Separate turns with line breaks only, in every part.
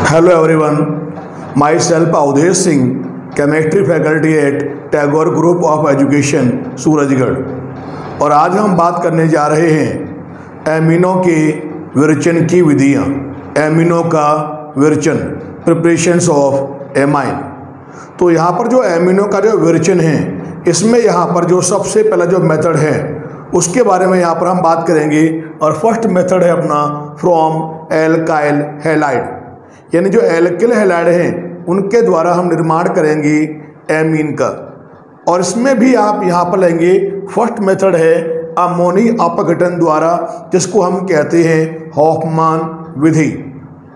Hello everyone, myself Avdesh Singh, chemistry faculty at Tagore Group of Education, Surajgarh. और आज हम बात करने जा रहे हैं एमिनो के विरचन की विधियाँ। एमिनो का विरचन, प्रिपरेशंस ऑफ एमाइन। तो यहाँ पर जो एमिनो का जो विरचन है, इसमें यहाँ पर जो सबसे पहला जो मेथड है उसके बारे में यहाँ पर हम बात करेंगे। और फर्स्ट मेथड है अपना फ्रॉम एल्काइल हैलाइड, यानी जो एल्किल हैलाइड हैं उनके द्वारा हम निर्माण करेंगे एमीन का। और इसमें भी आप यहाँ पर लेंगे, फर्स्ट मेथड है अमोनी अपघटन द्वारा, जिसको हम कहते हैं हॉफमान विधि,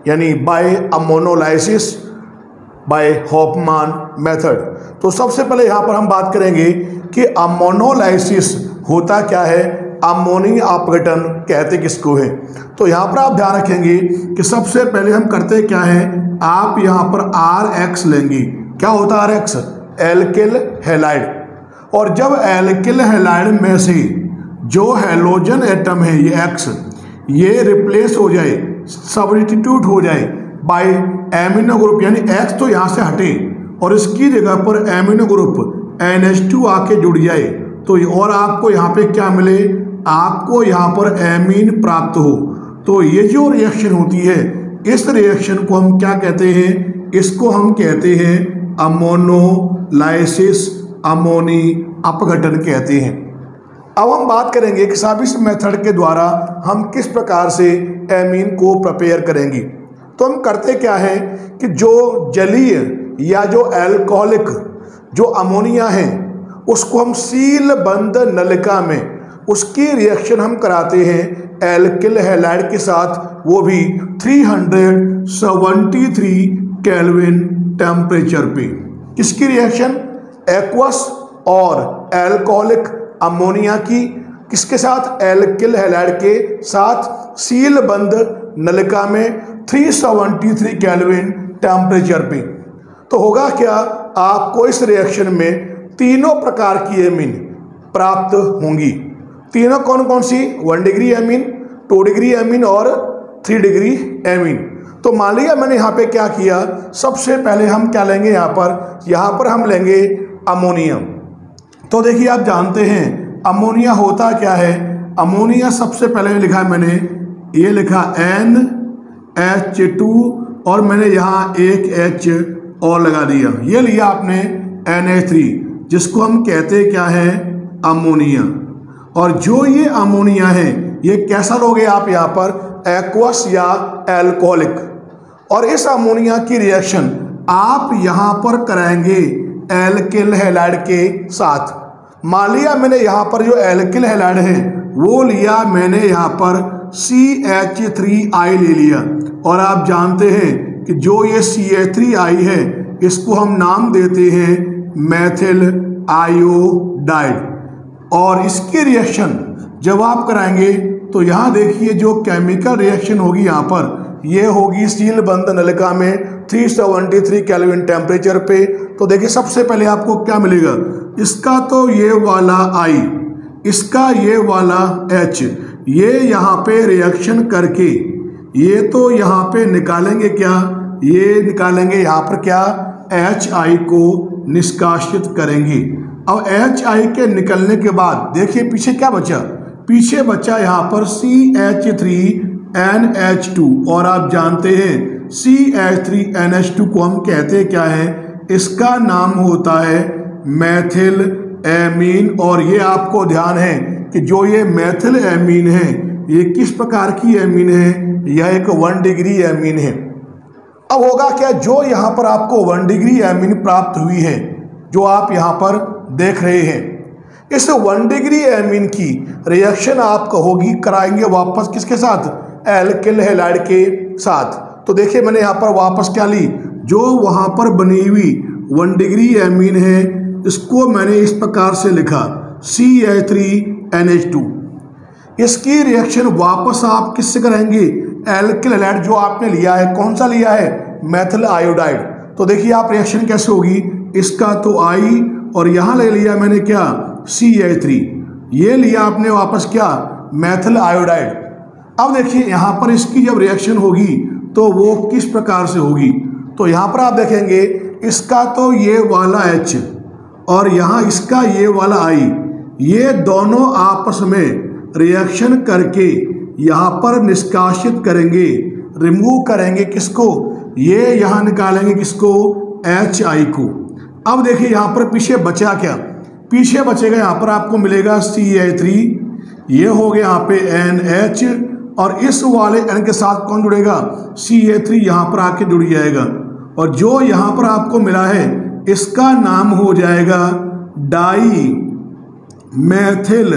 यानी बाय अमोनोलाइसिस बाय हॉफमान मेथड। तो सबसे पहले यहाँ पर हम बात करेंगे कि अमोनोलाइसिस होता क्या है, अमोनी अपघटन कहते किसको है। तो यहाँ पर आप ध्यान रखेंगे कि सबसे पहले हम करते क्या है, आप यहाँ पर RX लेंगे। क्या होता है RX? Alkyl halide. और जब एल्किल हैलाइड में से जो हैलोजन एटम है ये X, ये रिप्लेस हो जाए, सब्स्टिट्यूट हो जाए बाय एमिनो ग्रुप, यानी X तो यहाँ से हटे और इसकी जगह पर एमिनो ग्रुप NH2 आके जुड़ जाए, तो और आपको यहाँ पे क्या मिले, आपको यहाँ पर एमीन प्राप्त हो। तो ये जो रिएक्शन होती है, इस रिएक्शन को हम क्या कहते हैं, इसको हम कहते हैं अमोनोलाइसिस, अमोनी अपघटन कहते हैं। अब हम बात करेंगे कि साहब इस मेथड के द्वारा हम किस प्रकार से एमीन को प्रिपेयर करेंगे। तो हम करते क्या है कि जो जलीय या जो एल्कोहलिक जो अमोनिया है उसको हम सील बंद नलिका में उसकी रिएक्शन हम कराते हैं एल्किल हैलाइड के साथ, वो भी 373 केल्विन टेम्परेचर पे। किसकी रिएक्शन? एक्वस और एल्कोहलिक अमोनिया की, किसके साथ? एल्किल हैलाइड के साथ सील बंद नलिका में 373 केल्विन टेम्परेचर पे। तो होगा क्या, आपको इस रिएक्शन में तीनों प्रकार की एमीन प्राप्त होंगी। तीनों कौन कौन सी? 1 डिग्री एमीन, 2 डिग्री एमीन और 3 डिग्री एमीन। तो मान लिया मैंने यहाँ पे क्या किया, सबसे पहले हम क्या लेंगे, यहाँ पर हम लेंगे अमोनियम। तो देखिए आप जानते हैं अमोनिया होता क्या है। अमोनिया सबसे पहले लिखा है मैंने, ये लिखा NH2 और मैंने यहाँ एक H और लगा दिया, ये लिया आपने NH3, जिसको हम कहते क्या है, अमोनिया। और जो ये अमोनिया है ये कैसा लोगे आप यहाँ पर, एक्वस या एल्कोहलिक। और इस अमोनिया की रिएक्शन आप यहाँ पर कराएंगे एल्किल हैलाइड के साथ। मान लिया मैंने यहाँ पर जो एल्किल हैलाइड है वो लिया मैंने यहाँ पर CH3I ले लिया। और आप जानते हैं कि जो ये CH3I है इसको हम नाम देते हैं मेथिल आयोडाइड। और इसकी रिएक्शन जब आप कराएंगे तो यहाँ देखिए जो केमिकल रिएक्शन होगी यहाँ पर, ये होगी सील बंद नलिका में 373 केल्विन टेम्परेचर पे। तो देखिए सबसे पहले आपको क्या मिलेगा, इसका तो ये वाला I, इसका ये वाला H, ये यहाँ पे रिएक्शन करके ये तो यहाँ पे निकालेंगे क्या, ये निकालेंगे यहाँ पर क्या, HI को निष्कासित करेंगे। अब HI के निकलने के बाद देखिए पीछे क्या बचा, पीछे बचा यहाँ पर CH3NH2। और आप जानते हैं CH3NH2 को हम कहते क्या है, इसका नाम होता है मेथिल एमीन। और ये आपको ध्यान है कि जो ये मेथिल एमीन है ये किस प्रकार की एमीन है, यह एक 1 डिग्री एमीन है। अब होगा क्या, जो यहाँ पर आपको 1 डिग्री एमीन प्राप्त हुई है, जो आप यहाँ पर देख रहे हैं, इस 1 डिग्री एमीन की रिएक्शन आप कहोगी कराएंगे वापस किसके साथ, एल्किल हैलाइड के साथ। तो देखिए मैंने यहाँ पर वापस क्या ली, जो वहाँ पर बनी हुई 1 डिग्री एमीन है इसको मैंने इस प्रकार से लिखा CH3NH2। इसकी रिएक्शन वापस आप किससे कराएंगे, एल्किल हैलाइड जो आपने लिया है, कौन सा लिया है, मेथिल आयोडाइड। तो देखिए आप रिएक्शन कैसे होगी, इसका तो I और यहाँ ले लिया मैंने क्या, CH3, ये लिया आपने वापस क्या, मेथिल आयोडाइड। अब देखिए यहाँ पर इसकी जब रिएक्शन होगी तो वो किस प्रकार से होगी। तो यहाँ पर आप देखेंगे इसका तो ये वाला H और यहाँ इसका ये वाला I, ये दोनों आपस में रिएक्शन करके यहाँ पर निष्कासित करेंगे, रिमूव करेंगे किसको, ये यहाँ निकालेंगे किसको, HI को। अब देखिए यहाँ पर पीछे बचा क्या, पीछे बचेगा यहाँ पर आपको मिलेगा CH3, ये हो गया यहाँ पे NH और इस वाले N के साथ कौन जुड़ेगा, CH3 यहाँ पर आके जुड़ जाएगा और जो यहाँ पर आपको मिला है इसका नाम हो जाएगा डाई मैथिल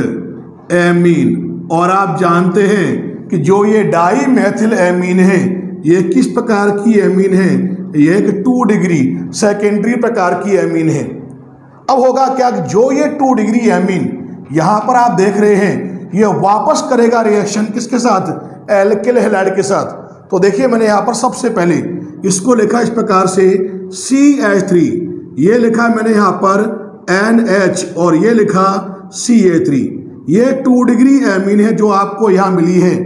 एमीन। और आप जानते हैं कि जो ये डाई मैथिल एमीन है ये किस प्रकार की एमीन है, ये एक 2 डिग्री सेकेंडरी प्रकार की एमीन है। अब होगा क्या, जो ये 2 डिग्री एमीन यहाँ पर आप देख रहे हैं ये वापस करेगा रिएक्शन किसके साथ, एल्किल हैलाइड के साथ। तो देखिए मैंने यहाँ पर सबसे पहले इसको लिखा इस प्रकार से CH3, ये लिखा मैंने यहाँ पर NH और ये लिखा CH3, ये 2 डिग्री एमीन है जो आपको यहाँ मिली है।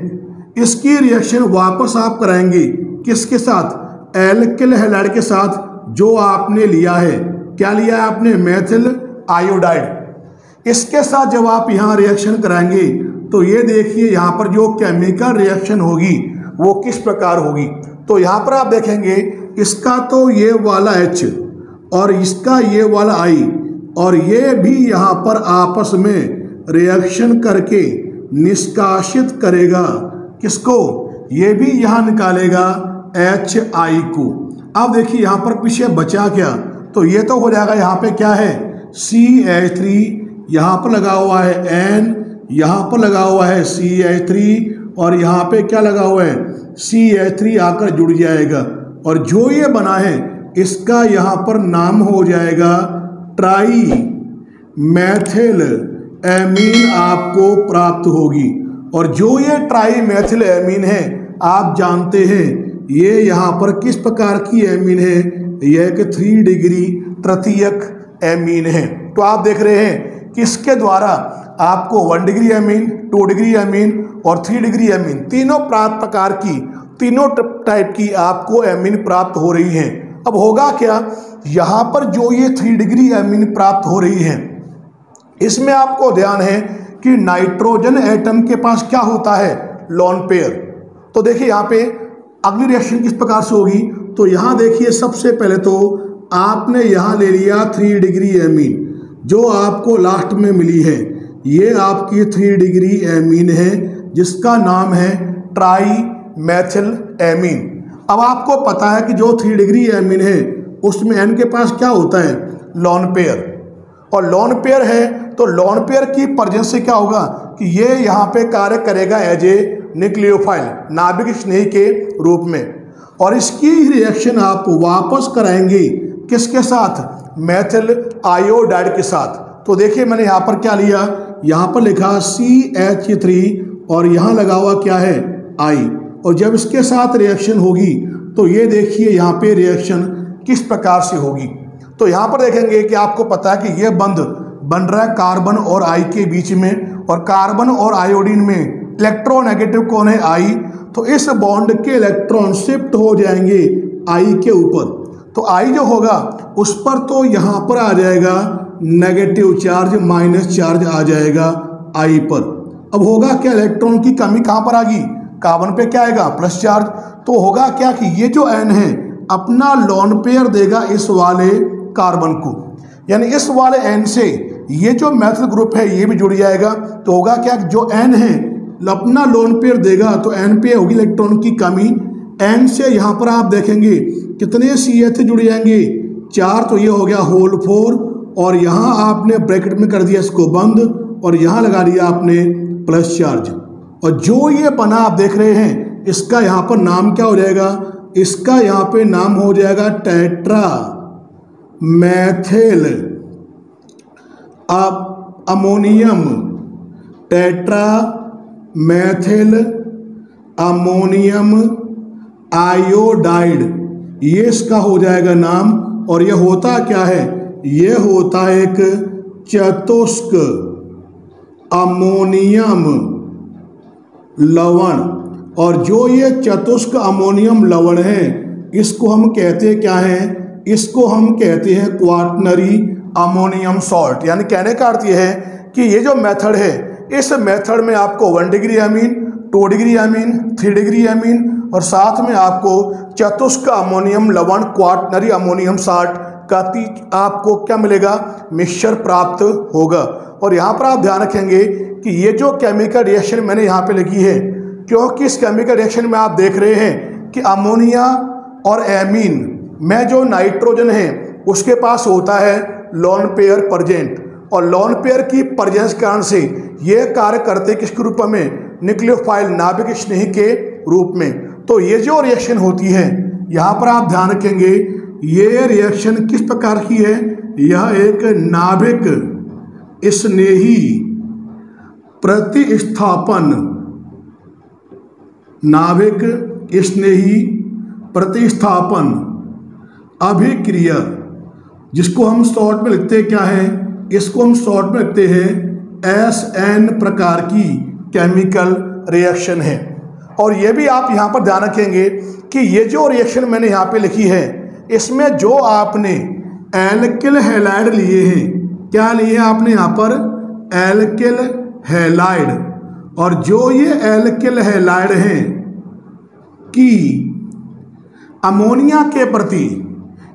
इसकी रिएक्शन वापस आप कराएंगे किसके साथ, एल्किल हैलाइड के साथ जो आपने लिया है, क्या लिया है आपने, मेथिल आयोडाइड। इसके साथ जब आप यहाँ रिएक्शन कराएंगे तो ये देखिए यहाँ पर जो केमिकल रिएक्शन होगी वो किस प्रकार होगी। तो यहाँ पर आप देखेंगे इसका तो ये वाला H और इसका ये वाला I और ये भी यहाँ पर आपस में रिएक्शन करके निष्कासित करेगा किसको, ये भी यहाँ निकालेगा HI को। अब देखिए यहाँ पर पीछे बचा क्या, तो ये तो हो जाएगा यहाँ पे क्या है CH3, यहाँ पर लगा हुआ है N, यहाँ पर लगा हुआ है CH3 और यहाँ पे क्या लगा हुआ है CH3 आकर जुड़ जाएगा और जो ये बना है इसका यहाँ पर नाम हो जाएगा ट्राई मैथिल एमीन आपको प्राप्त होगी। और जो ये ट्राई मैथिल एमीन है आप जानते हैं ये यहाँ पर किस प्रकार की एमीन है, यह एक 3 डिग्री तृतीयक एमीन है। तो आप देख रहे हैं कि इसके द्वारा आपको 1 डिग्री एमीन, 2 डिग्री एमीन और 3 डिग्री एमीन तीनों प्रकार की, तीनों टाइप की आपको एमीन प्राप्त हो रही हैं। अब होगा क्या, यहाँ पर जो ये 3 डिग्री एमीन प्राप्त हो रही है इसमें आपको ध्यान है कि नाइट्रोजन एटम के पास क्या होता है, लोन पेयर। तो देखिए यहाँ पे अगली रिएक्शन किस प्रकार से होगी, तो यहाँ देखिए सबसे पहले तो आपने यहाँ ले लिया 3 डिग्री एमीन जो आपको लास्ट में मिली है, ये आपकी 3 डिग्री एमीन है जिसका नाम है ट्राई मैथिल एमीन। अब आपको पता है कि जो 3 डिग्री एमीन है उसमें N के पास क्या होता है, लोन पेयर, और लोन पेयर है तो लोन पेयर की प्रेजेंस से क्या होगा कि ये यहाँ पे कार्य करेगा एज ए न्यूक्लियोफाइल, नाभिक स्नेही के रूप में, और इसकी रिएक्शन आप वापस कराएंगे किसके साथ, मैथिल आयोडाइड के साथ। तो देखिए मैंने यहाँ पर क्या लिया, यहाँ पर लिखा CH3 और यहाँ लगा हुआ क्या है I, और जब इसके साथ रिएक्शन होगी तो ये देखिए यहाँ पे रिएक्शन किस प्रकार से होगी। तो यहाँ पर देखेंगे कि आपको पता है कि ये बंध बन रहा है कार्बन और I के बीच में, और कार्बन और आयोडीन में इलेक्ट्रोनेगेटिव कौन है, I। तो इस बॉन्ड के इलेक्ट्रॉन शिफ्ट हो जाएंगे I के ऊपर, तो I जो होगा उस पर तो यहाँ पर आ जाएगा नेगेटिव चार्ज, माइनस चार्ज आ जाएगा I पर। अब होगा क्या, इलेक्ट्रॉन की कमी कहाँ पर आ गई, कार्बन पे क्या आएगा, प्लस चार्ज। तो होगा क्या कि ये जो N है अपना लोन पेयर देगा इस वाले कार्बन को, यानी इस वाले N से ये जो मैथिल ग्रुप है ये भी जुड़ जाएगा। तो होगा क्या, जो N है अपना लोन पेयर देगा तो N पे होगी इलेक्ट्रॉन की कमी, N से यहाँ पर आप देखेंगे कितने CH जुड़ जाएंगे, 4, तो ये हो गया होल 4, और यहाँ आपने ब्रैकेट में कर दिया इसको बंद और यहाँ लगा दिया आपने प्लस चार्ज, और जो ये बना आप देख रहे हैं इसका यहाँ पर नाम क्या हो जाएगा, इसका यहाँ पे नाम हो जाएगा tetra Maithil ammonium, tetra Maithil ammonium iodide, ये इसका हो जाएगा नाम। और ये होता क्या है, ये होता है एक चतुष्क अमोनियम लवण। और जो ये चतुष्क अमोनियम लवण है इसको हम कहते हैं क्या है, इसको हम कहते हैं क्वाटनरी अमोनियम सॉल्ट। यानी कहने का अर्थ ये है कि ये जो मेथड है इस मेथड में आपको 1 degree amine, 2 degree amine, 3 degree amine और साथ में आपको चतुष्क अमोनियम लवण क्वाटनरी अमोनियम सॉल्ट का आपको क्या मिलेगा, मिक्सचर प्राप्त होगा। और यहाँ पर आप ध्यान रखेंगे कि ये जो केमिकल रिएक्शन मैंने यहाँ पे लिखी है, क्योंकि इस केमिकल रिएक्शन में आप देख रहे हैं कि अमोनिया और एमीन में जो नाइट्रोजन है उसके पास होता है लोन पेयर प्रेजेंट, और लोन पेयर की प्रेजेंस के कारण से ये कार्य करते किसके रूप में, न्यूक्लियोफाइल नाभिक स्नेही के रूप में। तो ये जो रिएक्शन होती है यहाँ पर आप ध्यान रखेंगे ये रिएक्शन किस प्रकार की है, यह एक नाभिक स्नेही प्रतिस्थापन, नाभिक स्नेही प्रतिस्थापन अभिक्रिया, जिसको हम शॉर्ट में लिखते हैं क्या है, इसको हम शॉर्ट में लिखते हैं SN प्रकार की केमिकल रिएक्शन है। और ये भी आप यहाँ पर ध्यान रखेंगे कि ये जो रिएक्शन मैंने यहाँ पे लिखी है इसमें जो आपने एल्किल हैलाइड लिए हैं, क्या लिए आपने यहाँ पर, एल्किल हैलाइड, और जो ये एल्किल हैलाइड हैं कि अमोनिया के प्रति,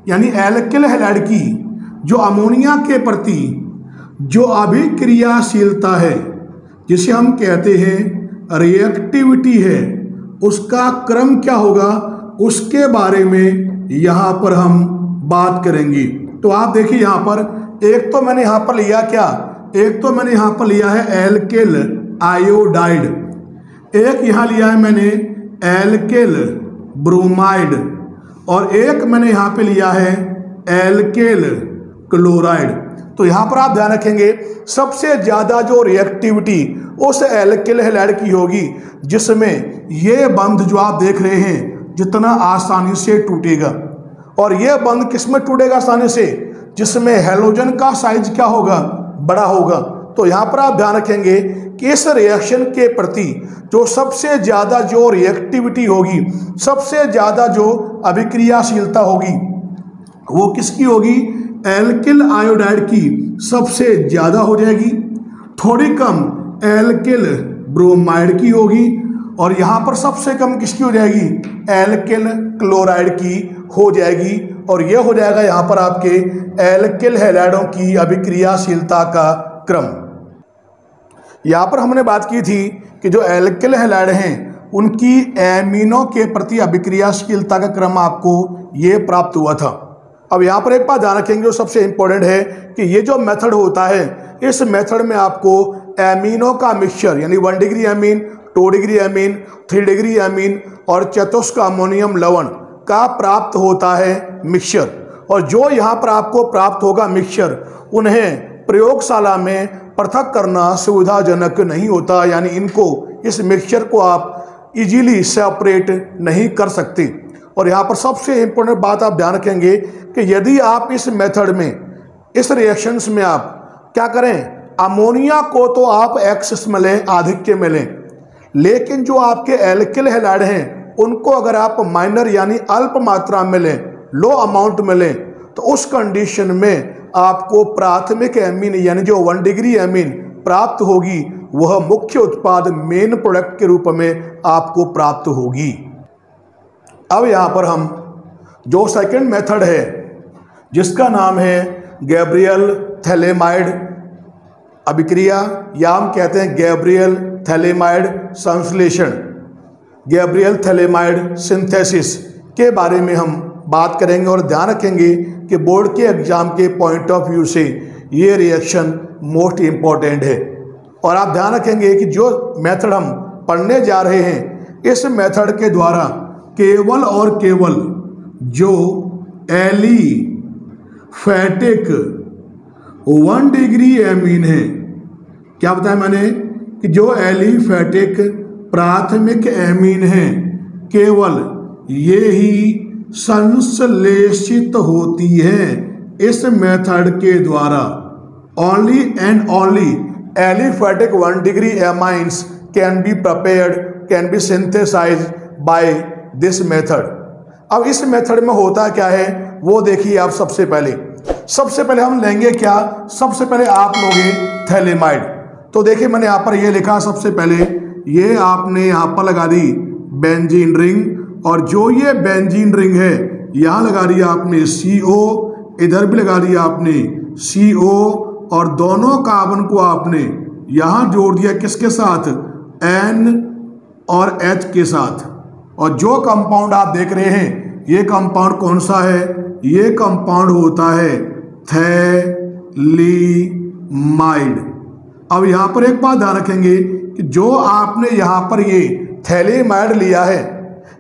यानी एल्किल हैलाइड की जो अमोनिया के प्रति जो अभिक्रियाशीलता है, जिसे हम कहते हैं रिएक्टिविटी है, उसका क्रम क्या होगा उसके बारे में यहाँ पर हम बात करेंगे। तो आप देखिए यहाँ पर एक तो मैंने यहाँ पर लिया क्या, एक तो मैंने यहाँ पर लिया है एल्किल आयोडाइड, एक यहाँ लिया है मैंने एल्किल ब्रोमाइड, और एक मैंने यहाँ पे लिया है एल्किल क्लोराइड। तो यहाँ पर आप ध्यान रखेंगे सबसे ज़्यादा जो रिएक्टिविटी उस एल्किल हैलाइड की होगी, जिसमें ये बंध जो आप देख रहे हैं जितना आसानी से टूटेगा, और यह बंध किस में टूटेगा आसानी से, जिसमें हैलोजन का साइज क्या होगा, बड़ा होगा। तो यहाँ पर आप ध्यान रखेंगे कि इस रिएक्शन के प्रति जो सबसे ज़्यादा जो रिएक्टिविटी होगी, सबसे ज़्यादा जो अभिक्रियाशीलता होगी वो किसकी होगी, एल्किल आयोडाइड की सबसे ज़्यादा हो जाएगी, थोड़ी कम एल्किल ब्रोमाइड की होगी, और यहाँ पर सबसे कम किसकी हो जाएगी, एल्किल क्लोराइड की हो जाएगी। और यह हो जाएगा यहाँ पर आपके एल्किल हैलाइडों की अभिक्रियाशीलता का क्रम। यहाँ पर हमने बात की थी कि जो एल्किल हैलाइड हैं उनकी एमिनो के प्रति अभिक्रियाशीलता का क्रम आपको ये प्राप्त हुआ था। अब यहाँ पर एक बात ध्यान रखेंगे जो सबसे इम्पोर्टेंट है कि ये जो मेथड होता है इस मेथड में आपको एमिनो का मिक्सचर, यानी 1 degree amine, 2 degree amine, 3 degree amine और चतुष्क अमोनियम लवण का प्राप्त होता है मिक्सचर। और जो यहाँ पर आपको प्राप्त होगा मिक्सचर, उन्हें प्रयोगशाला में पृथक करना सुविधाजनक नहीं होता, यानी इनको, इस मिक्सचर को आप इजीली सेपरेट नहीं कर सकते। और यहाँ पर सबसे इम्पोर्टेंट बात आप ध्यान रखेंगे कि यदि आप इस मेथड में, इस रिएक्शंस में आप क्या करें, अमोनिया को तो आप एक्सेस में लें, आधिक्य में लें, लेकिन जो आपके एल्किल हैलाइड हैं उनको अगर आप माइनर यानी अल्प मात्रा में लें, लो अमाउंट में लें, तो उस कंडीशन में आपको प्राथमिक एमीन यानी जो 1 डिग्री एमीन प्राप्त होगी वह मुख्य उत्पाद मेन प्रोडक्ट के रूप में आपको प्राप्त होगी। अब यहाँ पर हम जो सेकंड मेथड है जिसका नाम है गैब्रियल थैलेमाइड अभिक्रिया, या हम कहते हैं गैब्रियल थैलेमाइड संश्लेषण, गैब्रियल थैलेमाइड सिंथेसिस के बारे में हम बात करेंगे। और ध्यान रखेंगे कि बोर्ड के एग्जाम के पॉइंट ऑफ व्यू से ये रिएक्शन मोस्ट इम्पॉर्टेंट है। और आप ध्यान रखेंगे कि जो मेथड हम पढ़ने जा रहे हैं इस मेथड के द्वारा केवल और केवल जो एलिफैटिक 1 डिग्री एमीन है, क्या बताया मैंने कि जो एलिफैटिक प्राथमिक एमीन है केवल ये ही संश्लेषित होती है इस मेथड के द्वारा। Only and only aliphatic 1 degree amines can be prepared, can be synthesised by this method. अब इस मेथड में होता क्या है वो देखिए आप। सबसे पहले हम लेंगे क्या, सबसे पहले आप लोगे थैलेमाइड। तो देखिए मैंने यहाँ पर ये लिखा, सबसे पहले ये आपने यहाँ पर लगा दी बेंजीन रिंग, और जो ये बेंजीन रिंग है यहाँ लगा दिया आपने CO, इधर भी लगा दिया आपने CO, और दोनों कार्बन को आपने यहाँ जोड़ दिया किसके साथ, N और H के साथ। और जो कंपाउंड आप देख रहे हैं ये कंपाउंड कौन सा है, ये कंपाउंड होता है थैलीमाइड। अब यहाँ पर एक बात ध्यान रखेंगे कि जो आपने यहाँ पर ये थैलेमाइड लिया है,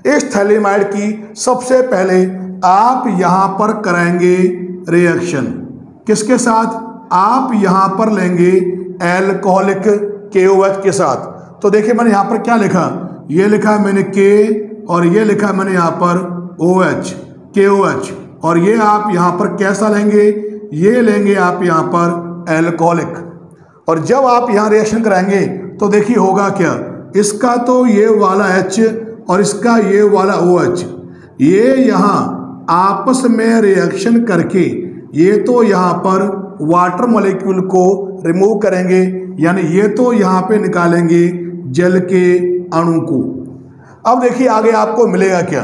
इस थैलेमाइड की सबसे पहले आप यहाँ पर कराएंगे रिएक्शन किसके साथ, आप यहाँ पर लेंगे एल्कोहलिक KOH के साथ। तो देखिए मैंने यहाँ पर क्या लिखा, ये लिखा है मैंने K और ये लिखा है मैंने यहाँ पर OH KOH, और ये आप यहाँ पर कैसा लेंगे, ये लेंगे आप यहाँ पर एल्कोहलिक। और जब आप यहाँ रिएक्शन कराएंगे तो देखिए होगा क्या, इसका तो ये वाला H और इसका ये वाला OH, ये यहाँ आपस में रिएक्शन करके ये तो यहाँ पर वाटर मॉलिक्यूल को रिमूव करेंगे, यानी ये तो यहाँ पे निकालेंगे जल के अणु को। अब देखिए आगे आपको मिलेगा क्या,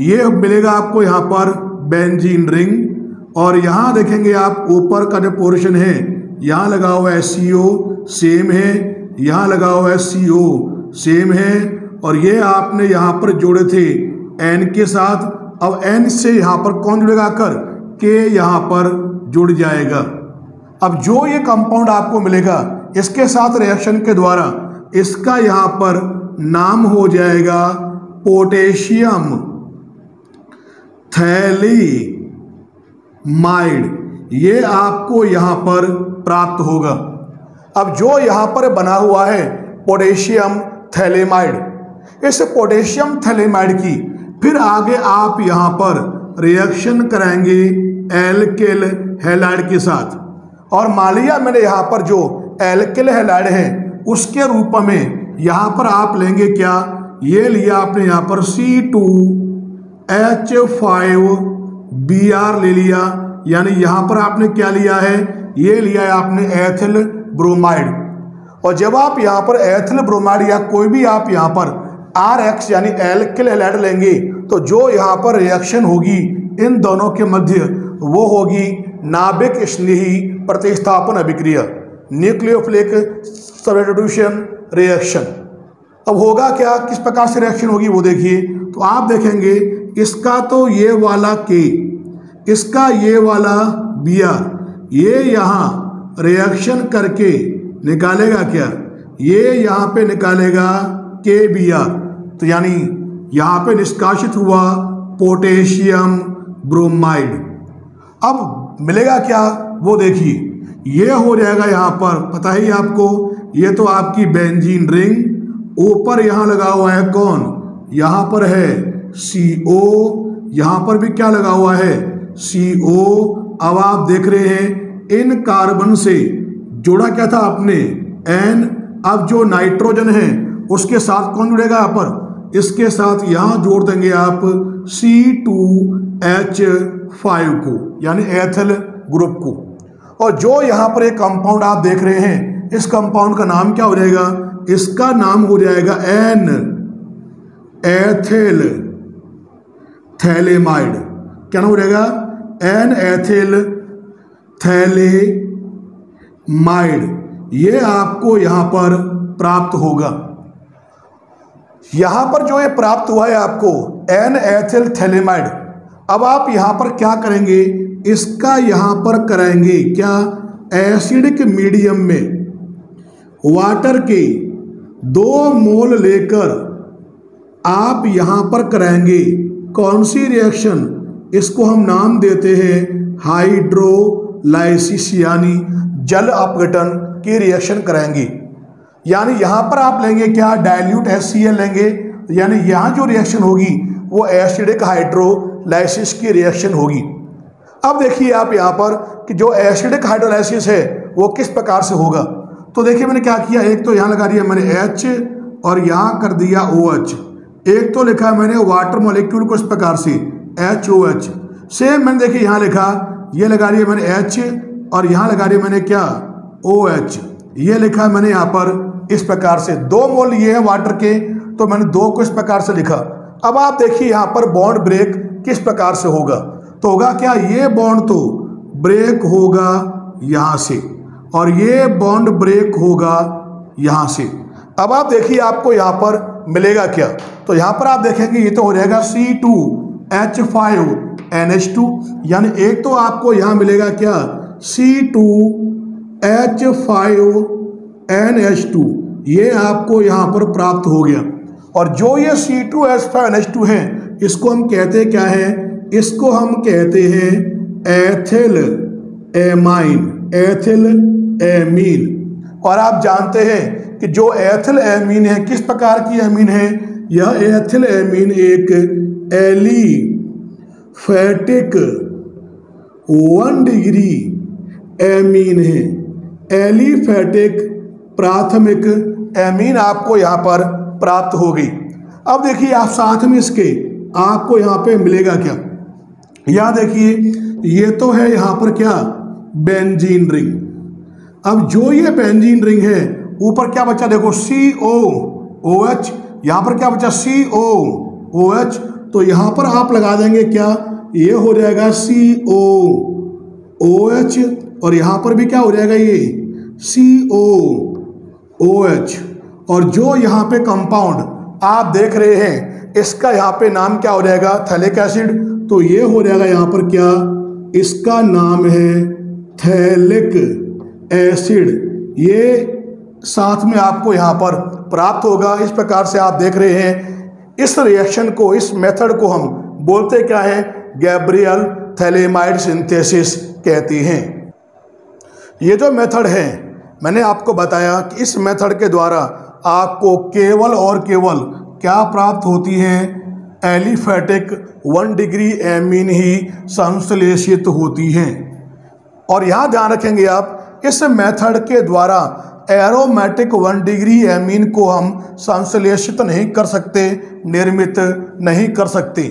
ये मिलेगा आपको यहाँ पर बेंजीन रिंग, और यहाँ देखेंगे आप ऊपर का जो पोर्शन है यहाँ लगा हुआ है CO सेम है, यहाँ लगा हुआ है CO सेम है, और ये आपने यहाँ पर जोड़े थे N के साथ। अब N से यहाँ पर कौन जुड़ेगा कर, K यहाँ पर जुड़ जाएगा। अब जो ये कंपाउंड आपको मिलेगा इसके साथ रिएक्शन के द्वारा इसका यहाँ पर नाम हो जाएगा पोटेशियम थैलेमाइड, ये आपको यहाँ पर प्राप्त होगा। अब जो यहाँ पर बना हुआ है पोटेशियम थैलेमाइड, इस पोटेशियम थैलेमाइड की फिर आगे आप यहाँ पर रिएक्शन कराएंगे एल्किल हैलाइड के साथ। और मान लिया मैंने यहाँ पर जो एल्किल हैलाइड है उसके रूप में यहाँ पर आप लेंगे क्या, ये लिया आपने यहाँ पर C2H5Br ले लिया, यानी यहाँ पर आपने क्या लिया है, ये लिया है आपने एथिल ब्रोमाइड। और जब आप यहाँ पर एथिल ब्रोमाइड या कोई भी आप यहाँ पर RX यानी एल्किल हैलाइड लेंगे तो जो यहाँ पर रिएक्शन होगी इन दोनों के मध्य वो होगी नाभिक स्नेही प्रतिस्थापन अभिक्रिया, न्यूक्लियोफिलिक सब्स्टिट्यूशन रिएक्शन। अब होगा क्या, किस प्रकार से रिएक्शन होगी वो देखिए। तो आप देखेंगे इसका तो ये वाला K, इसका ये वाला Br, ये यहाँ रिएक्शन करके निकालेगा क्या, ये यहाँ पे निकालेगा KBr, तो यानी यहाँ पे निष्कासित हुआ पोटेशियम ब्रोमाइड। अब मिलेगा क्या वो देखिए, ये हो जाएगा यहाँ पर, पता ही आपको ये तो आपकी बेंजीन रिंग, ऊपर यहाँ लगा हुआ है कौन, यहाँ पर है CO, यहाँ पर भी क्या लगा हुआ है CO। अब आप देख रहे हैं इन कार्बन से जोड़ा क्या था आपने N, अब जो नाइट्रोजन है उसके साथ कौन जुड़ेगा यहाँ पर, इसके साथ यहाँ जोड़ देंगे आप C2H5 को, यानी एथिल ग्रुप को। और जो यहाँ पर एक कंपाउंड आप देख रहे हैं इस कंपाउंड का नाम क्या हो जाएगा, इसका नाम हो जाएगा N एथिल थैलेमाइड। क्या नाम हो जाएगा, N एथिल थैलेमाइड, ये आपको यहाँ पर प्राप्त होगा। यहाँ पर जो ये प्राप्त हुआ है आपको N एथिल थैलेमाइड, अब आप यहाँ पर क्या करेंगे, इसका यहाँ पर कराएंगे क्या, एसिडिक मीडियम में वाटर के 2 मोल लेकर आप यहाँ पर कराएंगे कौन सी रिएक्शन, इसको हम नाम देते हैं हाइड्रोलाइसिस, यानी जल अपघटन की रिएक्शन कराएंगे। यानी यहाँ पर आप लेंगे क्या, डाइल्यूट HCl लेंगे, यानी यहाँ जो रिएक्शन होगी वो एसिडिक हाइड्रोलाइसिस की रिएक्शन होगी। अब देखिए आप यहाँ पर कि जो एसिडिक हाइड्रोलाइसिस है वो किस प्रकार से होगा। तो देखिए मैंने क्या किया, एक तो यहाँ लगा दिया मैंने H और यहाँ कर दिया OH। एक तो लिखा मैंने वाटर मॉलिक्यूल को इस प्रकार से HOH। सेम मैंने देखिए यहाँ लिखा, ये लगा दिया मैंने H और यहाँ लगा दिया मैंने क्या OH। ये लिखा मैंने यहाँ पर इस प्रकार से 2 मोल ये है वाटर के, तो मैंने 2 को इस प्रकार से लिखा। अब आप देखिए यहाँ पर बॉन्ड ब्रेक किस प्रकार से होगा, तो होगा क्या, ये बॉन्ड तो ब्रेक होगा यहाँ से और ये बॉन्ड ब्रेक होगा यहाँ से। अब आप देखिए आपको यहाँ पर मिलेगा क्या, तो यहाँ पर आप देखेंगे ये तो हो जाएगा C2H5NH2, यानी एक तो आपको यहाँ मिलेगा क्या C2H5NH2, ये आपको यहाँ पर प्राप्त हो गया। और जो ये C2H5NH2 है इसको हम कहते हैं क्या है, इसको हम कहते हैं एथिल एमीन। और आप जानते हैं कि जो एथिल एमीन है किस प्रकार की एमीन है, यह एथिल एमीन एक एलिफैटिक 1 डिग्री एमीन है। एलिफैटिक प्राथमिक एमीन आपको यहाँ पर प्राप्त हो गई। अब देखिए आप साथ में इसके आपको यहाँ पे मिलेगा क्या, यहाँ देखिए ये तो है यहाँ पर क्या बेंजीन रिंग। अब जो ये बेंजीन रिंग है ऊपर क्या बचा, देखो COOH, यहाँ पर क्या बचा COOH, तो यहाँ पर आप लगा देंगे क्या, ये हो जाएगा COOH और यहाँ पर भी क्या हो जाएगा ये COOH। और जो यहाँ पे कंपाउंड आप देख रहे हैं इसका यहाँ पे नाम क्या हो जाएगा, थैलिक एसिड, तो ये हो जाएगा यहाँ पर क्या, इसका नाम है थैलिक एसिड। ये साथ में आपको यहाँ पर प्राप्त होगा। इस प्रकार से आप देख रहे हैं इस रिएक्शन को, इस मेथड को हम बोलते क्या है, गैब्रियल थैलेमाइड सिंथेसिस कहते हैं। ये जो मेथड है मैंने आपको बताया कि इस मेथड के द्वारा आपको केवल और केवल क्या प्राप्त होती है, एलिफैटिक 1 डिग्री एमीन ही संश्लेषित होती हैं। और यहाँ ध्यान रखेंगे आप, इस मेथड के द्वारा एरोमेटिक 1 डिग्री एमीन को हम संश्लेषित नहीं कर सकते, निर्मित नहीं कर सकते।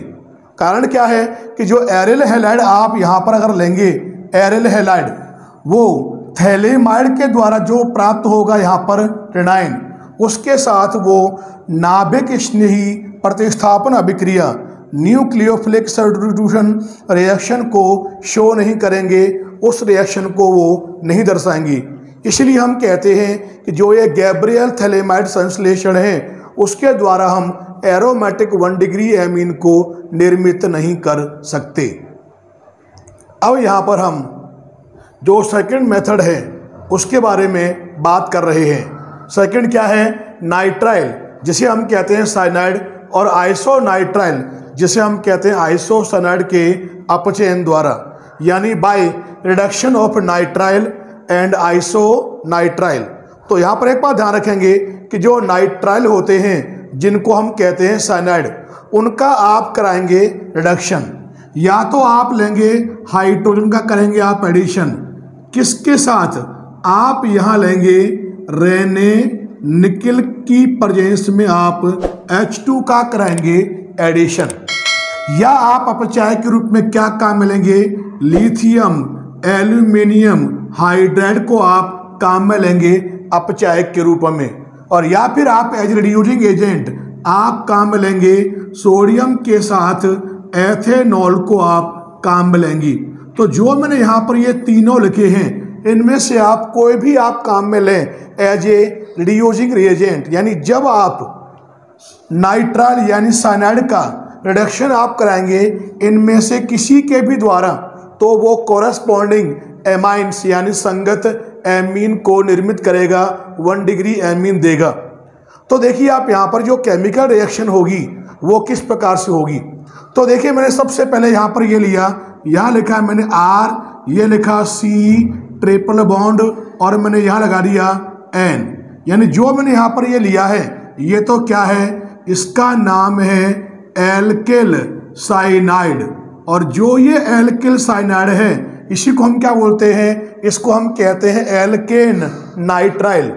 कारण क्या है कि जो एरिल हैलाइड आप यहाँ पर अगर लेंगे, एरिल हैलाइड वो थैलेमाइड के द्वारा जो प्राप्त होगा यहाँ पर रेनाइन, उसके साथ वो नाभिक स्नेही प्रतिस्थापन अभिक्रिया न्यूक्लियोफिलिक सब्स्टिट्यूशन रिएक्शन को शो नहीं करेंगे, उस रिएक्शन को वो नहीं दर्शाएंगी। इसलिए हम कहते हैं कि जो ये गैब्रियल थैलेमाइड संश्लेषण है उसके द्वारा हम एरोमेटिक 1 डिग्री एमीन को निर्मित नहीं कर सकते। अब यहाँ पर हम जो सेकंड मेथड है उसके बारे में बात कर रहे हैं। सेकंड क्या है, नाइट्राइल जिसे हम कहते हैं साइनाइड, और आइसोनाइट्राइल जिसे हम कहते हैं आइसोसाइनाइड के अपचयन द्वारा, यानी by reduction of nitrile and isonitrile. तो यहाँ पर एक बात ध्यान रखेंगे कि जो नाइट्राइल होते हैं जिनको हम कहते हैं साइनाइड, उनका आप कराएंगे रिडक्शन, या तो आप लेंगे हाइड्रोजन का करेंगे आप एडिशन, किसके साथ, आप यहाँ लेंगे रेने निकल की प्रेजेंस में आप H2 का कराएंगे एडिशन, या आप अपचाय के रूप में क्या काम में लेंगे, लिथियम एल्यूमिनियम हाइड्राइड को आप काम में लेंगे अपचायक के रूप में, और या फिर आप एज रिड्यूसिंग एजेंट आप काम में लेंगे सोडियम के साथ एथेनॉल को आप काम में लेंगी। तो जो मैंने यहाँ पर ये तीनों लिखे हैं इनमें से आप कोई भी आप काम में लें एज ए रिड्यूसिंग रिएजेंट, यानी जब आप नाइट्राइल यानी साइनाइड का रिडक्शन आप कराएंगे इनमें से किसी के भी द्वारा, तो वो कोरस्पॉन्डिंग एमाइंस यानी संगत एमीन को निर्मित करेगा, 1 डिग्री एमीन देगा। तो देखिए आप यहाँ पर जो केमिकल रिएक्शन होगी वो किस प्रकार से होगी। तो देखिए मैंने सबसे पहले यहाँ पर ये लिया, यहाँ लिखा है मैंने R, ये लिखा C ट्रिपल बॉन्ड, और मैंने यहाँ लगा दिया N, यानी जो मैंने यहाँ पर ये लिया है ये तो क्या है, इसका नाम है एल्किल साइनाइड। और जो ये एल्किल साइनाइड है इसी को हम क्या बोलते हैं, इसको हम कहते हैं एल्केन नाइट्राइल।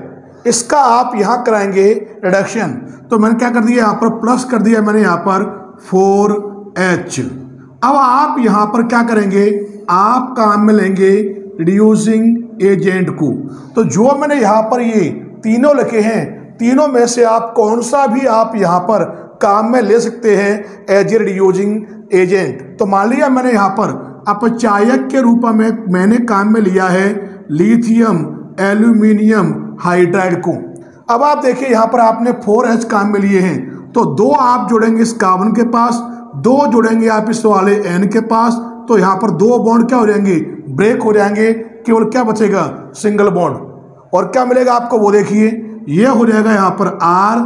इसका आप यहाँ कराएंगे रिडक्शन। तो मैंने क्या कर दिया, यहाँ पर प्लस कर दिया मैंने यहाँ पर 4H। अब आप यहाँ पर क्या करेंगे, आप काम में लेंगे रिड्यूसिंग एजेंट को। तो जो मैंने यहाँ पर ये तीनों लिखे हैं, तीनों में से आप कौन सा भी आप यहाँ पर काम में ले सकते हैं एज ए रिड्यूसिंग एजेंट। तो मान लिया मैंने यहाँ पर अपचायक के रूप में मैंने काम में लिया है लिथियम एल्यूमिनियम हाइड्राइड को। अब आप देखिए यहाँ पर आपने 4H काम में लिए हैं, तो 2 आप जोड़ेंगे इस कार्बन के पास, 2 जोड़ेंगे आप इस वाले N के पास, तो यहाँ पर 2 बॉन्ड क्या हो जाएंगे, ब्रेक हो जाएंगे, केवल क्या बचेगा, सिंगल बॉन्ड। और क्या मिलेगा आपको वो देखिए, ये हो जाएगा यहाँ पर R,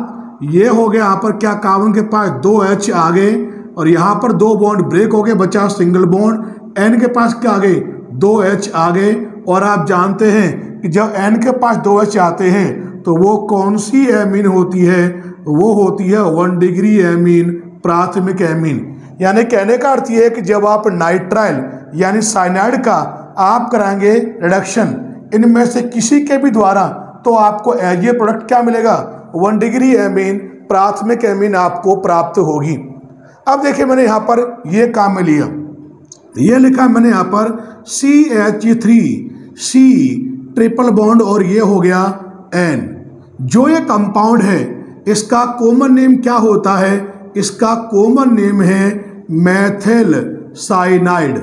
ये हो गया यहाँ पर क्या, कार्बन के पास 2H आ गए और यहाँ पर 2 बॉन्ड ब्रेक हो गए, बचा सिंगल बॉन्ड। N के पास क्या आ गए, 2H आ गए। और आप जानते हैं कि जब N के पास 2H आते हैं तो वो कौन सी एमीन होती है, वो होती है 1 डिग्री एमीन, प्राथमिक एमीन। यानी कहने का अर्थ ये है कि जब आप नाइट्राइल यानी साइनाइड का आप कराएंगे रिडक्शन इनमें से किसी के भी द्वारा, तो आपको एज ए प्रोडक्ट क्या मिलेगा, 1 डिग्री एमीन, प्राथमिक एमीन आपको प्राप्त होगी। अब देखिए मैंने यहाँ पर ये काम में लिया, ये लिखा मैंने यहाँ पर CH3C ट्रिपल बॉन्ड और ये हो गया N। जो ये कंपाउंड है इसका कॉमन नेम क्या होता है, इसका कॉमन नेम है मैथिल साइनाइड।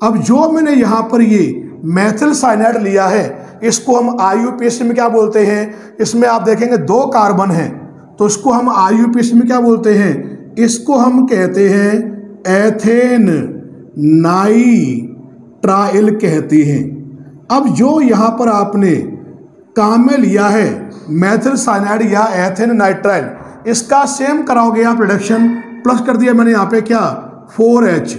अब जो मैंने यहाँ पर ये मैथिल साइनाइड लिया है इसको हम IUPAC में क्या बोलते हैं, इसमें आप देखेंगे 2 कार्बन हैं, तो इसको हम IUPAC में क्या बोलते हैं, इसको हम कहते हैं एथेन नाइट्राइल कहते हैं। अब जो यहाँ पर आपने काम में लिया है मैथिल साइनाइड या एथेन नाइट्राइल, इसका सेम कराओगे आप रिडक्शन, प्लस कर दिया मैंने यहाँ पे क्या 4H,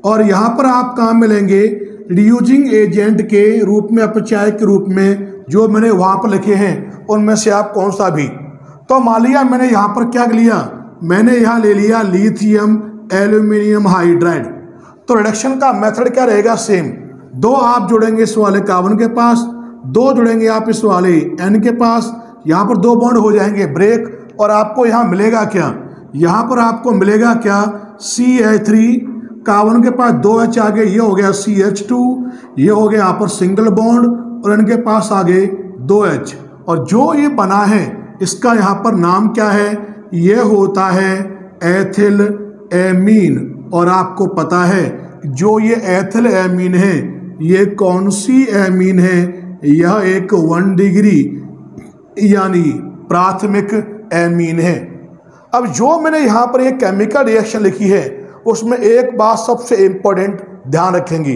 और यहाँ पर आप काम में लेंगे रिड्यूसिंग एजेंट के रूप में, अपचायक के रूप में जो मैंने वहाँ पर लिखे हैं उनमें से आप कौन सा भी। तो मान लिया मैंने यहाँ पर क्या लिया, मैंने यहाँ ले लिया लिथियम एल्यूमिनियम हाइड्राइड। तो रिडक्शन का मेथड क्या रहेगा, सेम। 2 आप जोड़ेंगे इस वाले कार्बन के पास, 2 जोड़ेंगे आप इस वाले N के पास, यहाँ पर 2 बॉन्ड हो जाएंगे ब्रेक, और आपको यहाँ मिलेगा क्या, यहाँ पर आपको मिलेगा क्या, CH3, कार्बन के पास 2H आ गए, ये हो गया CH2, ये हो गया यहाँ पर सिंगल बॉन्ड, और N के पास आ गए 2H। और जो ये बना है इसका यहाँ पर नाम क्या है, ये होता है एथिल एमीन। और आपको पता है जो ये एथिल एमीन है ये कौन सी एमीन है, यह एक 1 डिग्री यानी प्राथमिक एमीन है। अब जो मैंने यहाँ पर एक केमिकल रिएक्शन लिखी है उसमें एक बात सबसे इम्पोर्टेंट ध्यान रखेंगे,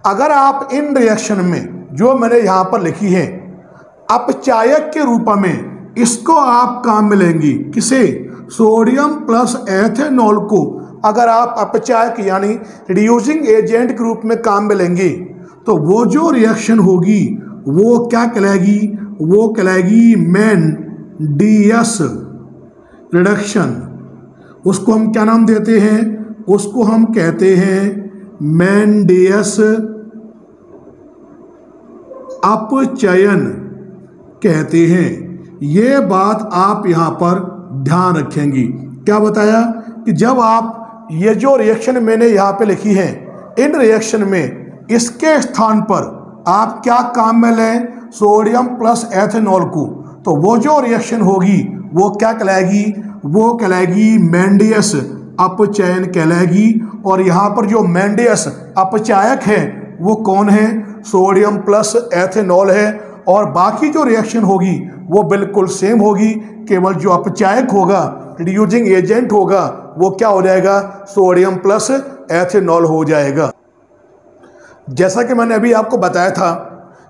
अगर आप इन रिएक्शन में जो मैंने यहाँ पर लिखी है अपचायक के रूप में इसको आप काम में लेंगी, किसे, सोडियम प्लस एथेनॉल को अगर आप अपचायक यानी रिड्यूसिंग एजेंट के रूप में काम में लेंगे तो वो जो रिएक्शन होगी वो क्या कहलाएगी, वो कहलाएगी मैंडियस रिडक्शन। उसको हम क्या नाम देते हैं, उसको हम कहते हैं मैंडियस अपचयन कहते हैं। ये बात आप यहाँ पर ध्यान रखेंगी। क्या बताया कि जब आप ये जो रिएक्शन मैंने यहाँ पे लिखी है इन रिएक्शन में इसके स्थान पर आप क्या काम में लें, सोडियम प्लस एथेनॉल को, तो वो जो रिएक्शन होगी वो क्या कहलाएगी, वो कहलाएगी मैंडियस अपचयन कहलाएगी। और यहाँ पर जो मैंडियस अपचायक है वो कौन है, सोडियम प्लस एथेनॉल है। और बाकी जो रिएक्शन होगी वो बिल्कुल सेम होगी, केवल जो अपचायक होगा, रिड्यूसिंग एजेंट होगा, वो क्या हो जाएगा, सोडियम प्लस एथेनॉल हो जाएगा। जैसा कि मैंने अभी आपको बताया था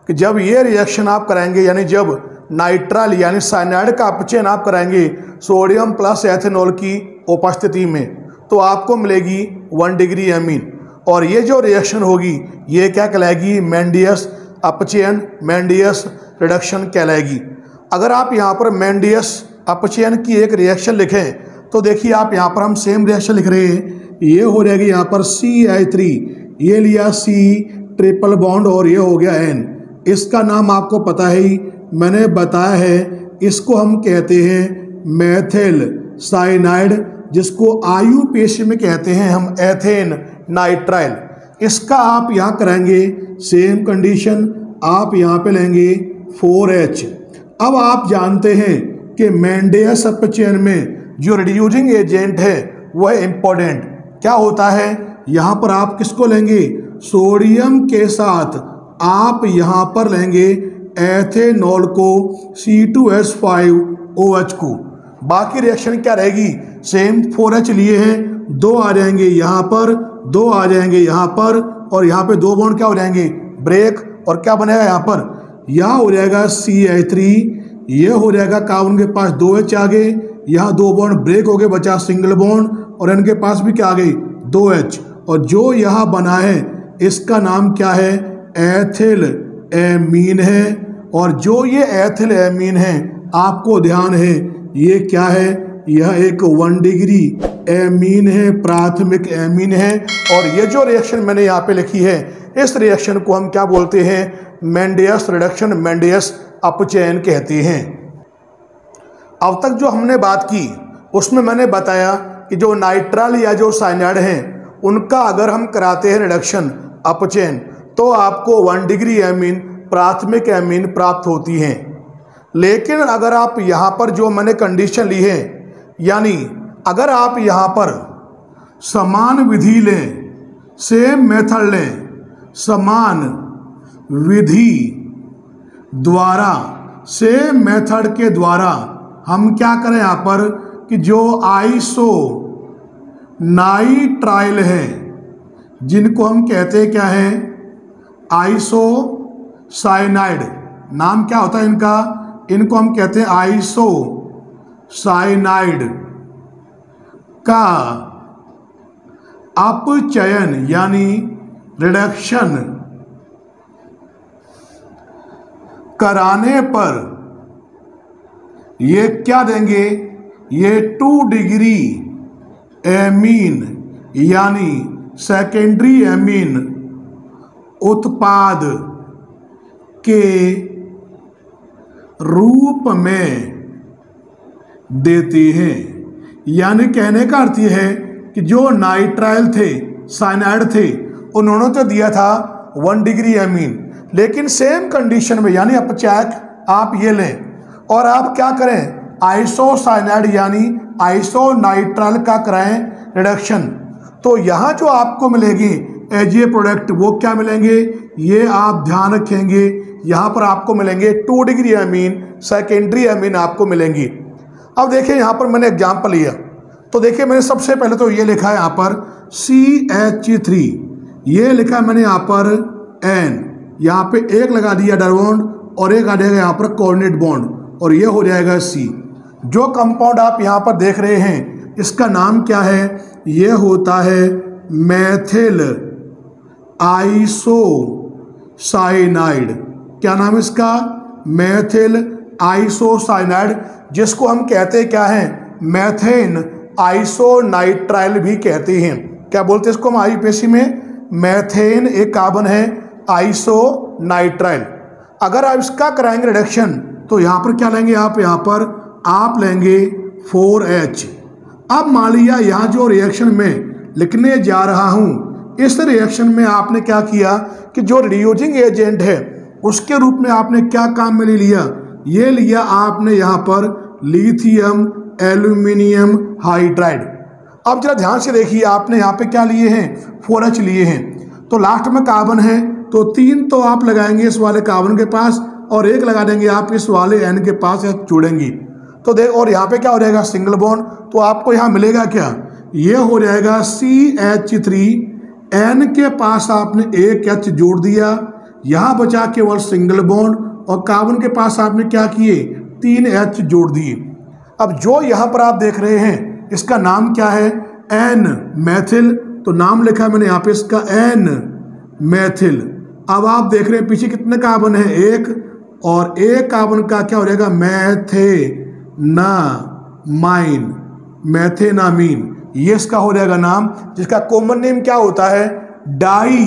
कि जब ये रिएक्शन आप कराएंगे यानी जब नाइट्राइल यानी साइनाइड का अपचयन आप कराएंगे सोडियम प्लस एथेनॉल की उपस्थिति में, तो आपको मिलेगी 1 डिग्री एमीन। और ये जो रिएक्शन होगी ये क्या कहलाएगी, मैंडियस अपचयन, मैंडियस रिडक्शन कहलाएगी। अगर आप यहाँ पर मैंडियस अपचयन की एक रिएक्शन लिखें तो देखिए आप यहाँ पर हम सेम रिएक्शन लिख रहे हैं, ये हो जाएगी यहाँ पर CH3, ये लिया C ट्रिपल बॉन्ड और ये हो गया N। इसका नाम आपको पता है ही मैंने बताया है, इसको हम कहते हैं मेथिल साइनाइड, जिसको आयुपेशी में कहते हैं हम एथेन नाइट्राइल। इसका आप यहाँ कराएंगे सेम कंडीशन, आप यहाँ पे लेंगे 4H। अब आप जानते हैं कि मेंडेलियस अपचयन में जो रिड्यूसिंग एजेंट है वह इम्पोर्टेंट क्या होता है, यहाँ पर आप किसको लेंगे, सोडियम के साथ आप यहाँ पर लेंगे एथेनॉल को, C2H5OH को। बाकी रिएक्शन क्या रहेगी, सेम 4H लिए हैं, 2 आ जाएंगे यहाँ पर, 2 आ जाएंगे यहाँ पर, और यहाँ पे 2 बॉन्ड क्या हो जाएंगे, ब्रेक, और क्या बनेगा यहाँ पर, यहाँ हो जाएगा CH3, ये हो जाएगा कार्बन के पास 2H आ गए, यहाँ 2 बॉन्ड ब्रेक हो गए, बचा सिंगल बॉन्ड, और इनके पास भी क्या आ गई 2H, और जो यहाँ बना है इसका नाम क्या है, एथिल एमीन है। और जो ये एथिल एमीन है आपको ध्यान है ये क्या है, यह एक 1 डिग्री एमीन है, प्राथमिक एमीन है। और ये जो रिएक्शन मैंने यहाँ पे लिखी है, इस रिएक्शन को हम क्या बोलते हैं, मेंडेलियस रिडक्शन, मेंडेलियस अपचयन कहते हैं। अब तक जो हमने बात की उसमें मैंने बताया कि जो नाइट्राइल या जो साइनाइड हैं उनका अगर हम कराते हैं रिडक्शन अपचयन तो आपको 1 डिग्री एमीन, प्राथमिक एमीन प्राप्त होती हैं। लेकिन अगर आप यहाँ पर जो मैंने कंडीशन ली है, यानी अगर आप यहाँ पर समान विधि लें, सेम मेथड लें, समान विधि द्वारा, सेम मेथड के द्वारा हम क्या करें यहाँ पर कि जो आइसो नाइट्राइल है, जिनको हम कहते हैं क्या है, आइसो साइनाइड, नाम क्या होता है इनका, इनको हम कहते हैं आइसो साइनाइड का अपचयन यानी रिडक्शन कराने पर ये क्या देंगे, ये 2 डिग्री एमीन यानी सेकेंडरी एमीन उत्पाद के रूप में देते हैं। यानी कहने का अर्थ यह है कि जो नाइट्राइल थे, साइनाइड थे, उन्होंने तो दिया था 1 डिग्री एमीन, लेकिन सेम कंडीशन में यानी अपचायक आप ये लें और आप क्या करें, आइसोसाइनाइड यानी आइसोनाइट्राइल का कराएं रिडक्शन, तो यहाँ जो आपको मिलेगी एज ए प्रोडक्ट वो क्या मिलेंगे, ये आप ध्यान रखेंगे, यहाँ पर आपको मिलेंगे 2 डिग्री एमीन, सेकेंडरी एमीन आपको मिलेंगी। अब देखिए यहाँ पर मैंने एग्जाम्पल लिया, तो देखिए मैंने सबसे पहले तो ये लिखा है यहाँ पर CH3, ये लिखा है मैंने यहाँ पर N, यहाँ पे एक लगा दिया डबल बॉन्ड और एक आ जाएगा यहाँ पर कोऑर्डिनेट बॉन्ड, और ये हो जाएगा C। जो कंपाउंड आप यहाँ पर देख रहे हैं इसका नाम क्या है, ये होता है मेथिल आइसो साइनाइड। क्या नाम है इसका, मेथिल आइसोसाइनाइड, जिसको हम कहते हैं क्या है, मेथेन आइसोनाइट्राइल भी कहते हैं। क्या बोलते हैं इसको हम आयुपेशी में, मेथेन एक कार्बन है, आइसोनाइट्राइल। अगर आप इसका कराएंगे रिडक्शन तो यहाँ पर क्या लेंगे आप, यहाँ पर आप लेंगे 4H। अब मान लिया यहाँ जो रिएक्शन में लिखने जा रहा हूँ, इस रिएक्शन में आपने क्या किया कि जो रिड्यूसिंग एजेंट है उसके रूप में आपने क्या काम में ले लिया, ये लिया आपने यहाँ पर लिथियम एल्यूमिनियम हाइड्राइड। अब जरा ध्यान से देखिए, आपने यहाँ पे क्या लिए हैं, 4H लिए हैं, तो लास्ट में कार्बन है तो 3 तो आप लगाएंगे इस वाले कार्बन के पास और 1 लगा देंगे आप इस वाले N के पास, जोड़ेंगी तो देख, और यहाँ पे क्या हो जाएगा सिंगल बॉन्ड, तो आपको यहाँ मिलेगा क्या, ये हो जाएगा CH3, N के पास आपने 1 H जोड़ दिया, यहाँ बचा केवल सिंगल बॉन्ड, और कार्बन के पास आपने क्या किए 3 H जोड़ दिए। अब जो यहाँ पर आप देख रहे हैं इसका नाम क्या है, N मैथिल, तो नाम लिखा है मैंने यहाँ पे इसका N मैथिल। अब आप देख रहे हैं पीछे कितने कार्बन है, 1, और एक कार्बन का क्या हो जाएगा, मैथेनामीन, ये इसका हो जाएगा नाम, जिसका कॉमन नेम क्या होता है, डाई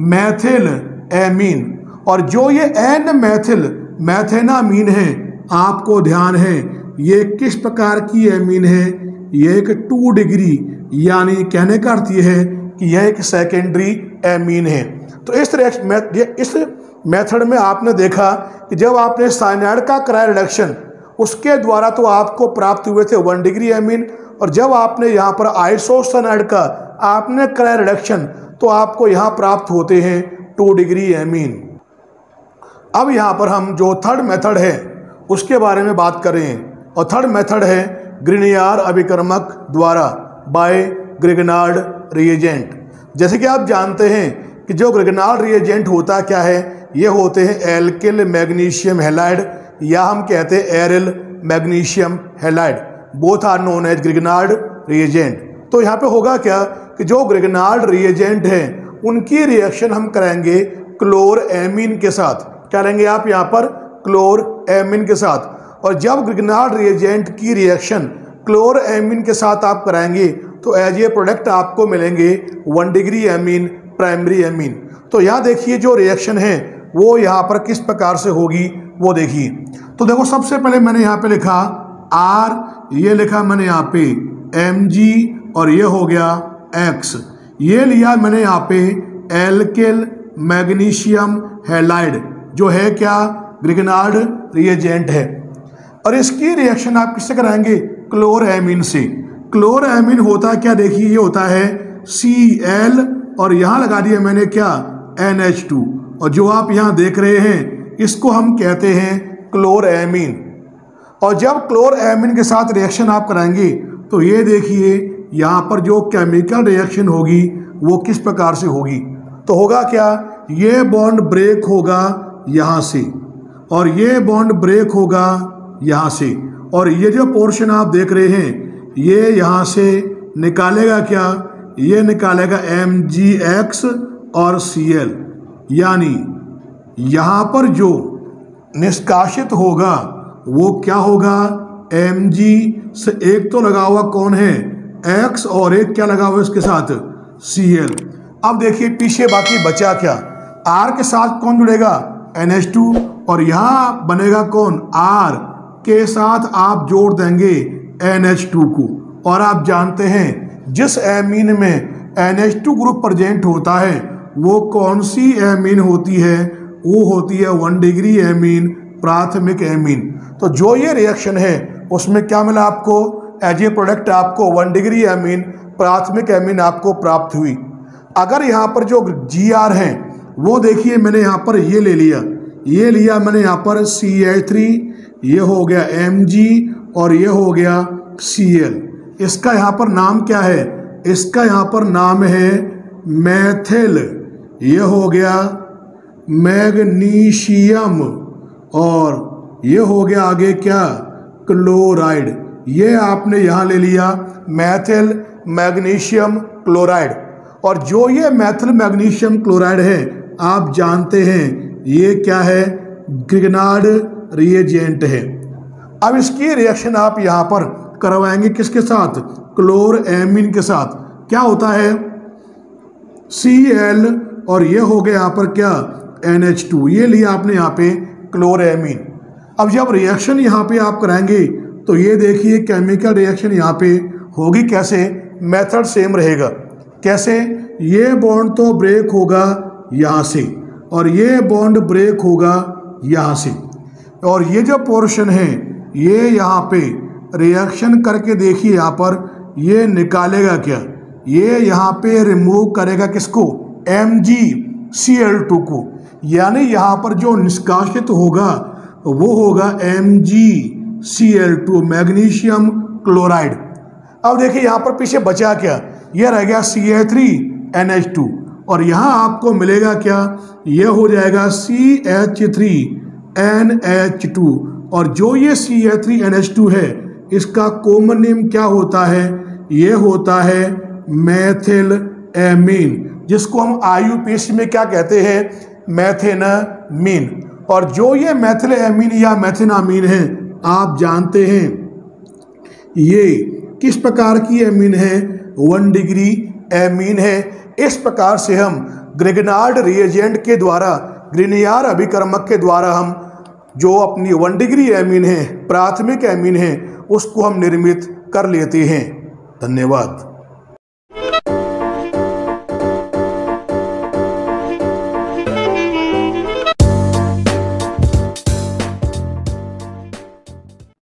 मैथिल एमीन। और जो ये N मैथिल मैथेनामीन है, आपको ध्यान है ये किस प्रकार की एमीन है, ये एक 2 डिग्री, यानी कहने का अर्थ ये है कि यह एक सेकेंडरी एमीन है। तो इस मेथड में आपने देखा कि जब आपने साइनाइड का कराया रिडक्शन, उसके द्वारा तो आपको प्राप्त हुए थे 1 डिग्री एमीन, और जब आपने यहाँ पर आइसोसाइनाइड का आपने कराया रिडक्शन तो आपको यहाँ प्राप्त होते हैं 2 डिग्री एमीन। अब यहाँ पर हम जो थर्ड मेथड है उसके बारे में बात करें, और थर्ड मेथड है ग्रिग्नार्ड अभिकर्मक द्वारा बाय ग्रिग्नार्ड रिएजेंट। जैसे कि आप जानते हैं कि जो ग्रिग्नार्ड रिएजेंट होता क्या है, ये होते हैं एल्किल मैग्नीशियम हैलाइड, या हम कहते हैं aryl magnesium halide, both are known as Grignard reagent. तो यहाँ पे होगा क्या कि जो ग्रिग्नार्ड रिएजेंट है उनकी रिएक्शन हम करेंगे क्लोरएमीन के साथ। क्या लेंगे आप यहाँ पर? क्लोरएमीन के साथ। और जब ग्रिग्नार्ड रिएजेंट की रिएक्शन क्लोरएमीन के साथ आप कराएंगे तो एज ए प्रोडक्ट आपको मिलेंगे 1 डिग्री एमीन, प्राइमरी एमीन। तो यहाँ देखिए जो रिएक्शन है वो यहाँ पर किस प्रकार से होगी वो देखिए। तो देखो सबसे पहले मैंने यहाँ पे लिखा R, ये लिखा मैंने यहाँ पे Mg, और ये हो गया X। ये लिया मैंने यहाँ पे एल्किल मैग्नीशियम हैलाइड, जो है क्या? ग्रिग्नार्ड रिएजेंट है। और इसकी रिएक्शन आप किससे कराएंगे? क्लोरएमीन से। क्लोरएमीन होता क्या? देखिए ये होता है Cl, और यहाँ लगा दिया मैंने क्या? NH2, और जो आप यहाँ देख रहे हैं इसको हम कहते हैं क्लोरएमीन। और जब क्लोरएमीन के साथ रिएक्शन आप कराएंगे तो ये देखिए यहाँ पर जो केमिकल रिएक्शन होगी वो किस प्रकार से होगी। तो होगा क्या? ये बॉन्ड ब्रेक होगा यहाँ से, और ये बॉन्ड ब्रेक होगा यहाँ से, और ये जो पोर्शन आप देख रहे हैं ये यहाँ से निकालेगा क्या? ये निकालेगा MgX और Cl, यानी यहाँ पर जो निष्कासित होगा वो क्या होगा? Mg से एक तो लगा हुआ कौन है? X, और एक क्या लगा हुआ इसके साथ? Cl। अब देखिए पीछे बाकी बचा क्या? R के साथ कौन जुड़ेगा? NH2, और यहाँ बनेगा कौन? R के साथ आप जोड़ देंगे NH2 को, और आप जानते हैं जिस एमीन में NH2 ग्रुप प्रेजेंट होता है वो कौन सी एमीन होती है? वो होती है 1 डिग्री एमीन, प्राथमिक एमीन। तो जो ये रिएक्शन है उसमें क्या मिला आपको? एज ए प्रोडक्ट आपको 1 डिग्री एमीन, प्राथमिक एमीन आपको प्राप्त हुई। अगर यहाँ पर जो Gr है वो देखिए मैंने यहाँ पर ये ले लिया, ये लिया मैंने यहाँ पर CH3, ये हो गया Mg, और ये हो गया Cl। इसका यहाँ पर नाम क्या है? इसका यहाँ पर नाम है मैथिल, ये हो गया मैग्नीशियम, और ये हो गया आगे क्या? क्लोराइड। ये आपने यहाँ ले लिया मैथिल मैग्नीशियम क्लोराइड। और जो ये मैथिल मैग्नीशियम क्लोराइड है आप जानते हैं ये क्या है? ग्रिग्नार्ड रिएजेंट है। अब इसकी रिएक्शन आप यहाँ पर करवाएंगे किसके साथ? क्लोरएमीन के साथ। क्या होता है? Cl, और ये हो गया यहाँ पर क्या? NH2, ये लिया आपने यहाँ पे क्लोरएमीन। अब जब रिएक्शन यहाँ पे आप कराएंगे तो ये देखिए केमिकल रिएक्शन यहाँ पे होगी कैसे? मेथड सेम रहेगा। कैसे? ये बॉन्ड तो ब्रेक होगा यहाँ से, और ये बॉन्ड ब्रेक होगा यहाँ से, और ये जो पोर्शन है ये यहाँ पे रिएक्शन करके देखिए यहाँ पर ये निकालेगा क्या? ये यहाँ पे रिमूव करेगा किसको? MgCl2 को, यानी यहाँ पर जो निष्कासित होगा वो होगा MgCl2, मैग्नीशियम क्लोराइड। अब देखिए यहाँ पर पीछे बचा क्या? ये रह गया CH3NH2, और यहाँ आपको मिलेगा क्या? ये हो जाएगा CH3NH2, और जो ये CH3NH2 है इसका कॉमन नेम क्या होता है? ये होता है मैथिल एमीन, जिसको हम IUPAC में क्या कहते हैं? मैथेनामीन। और जो ये मैथिल एमीन या मैथेनामीन है आप जानते हैं ये किस प्रकार की एमीन है? 1 डिग्री एमीन है। इस प्रकार से हम ग्रिग्नार्ड रिएजेंट के द्वारा, ग्रिग्नार्ड अभिकर्मक के द्वारा हम जो अपनी 1 डिग्री एमीन है, प्राथमिक एमीन है, उसको हम निर्मित कर लेते हैं। धन्यवाद।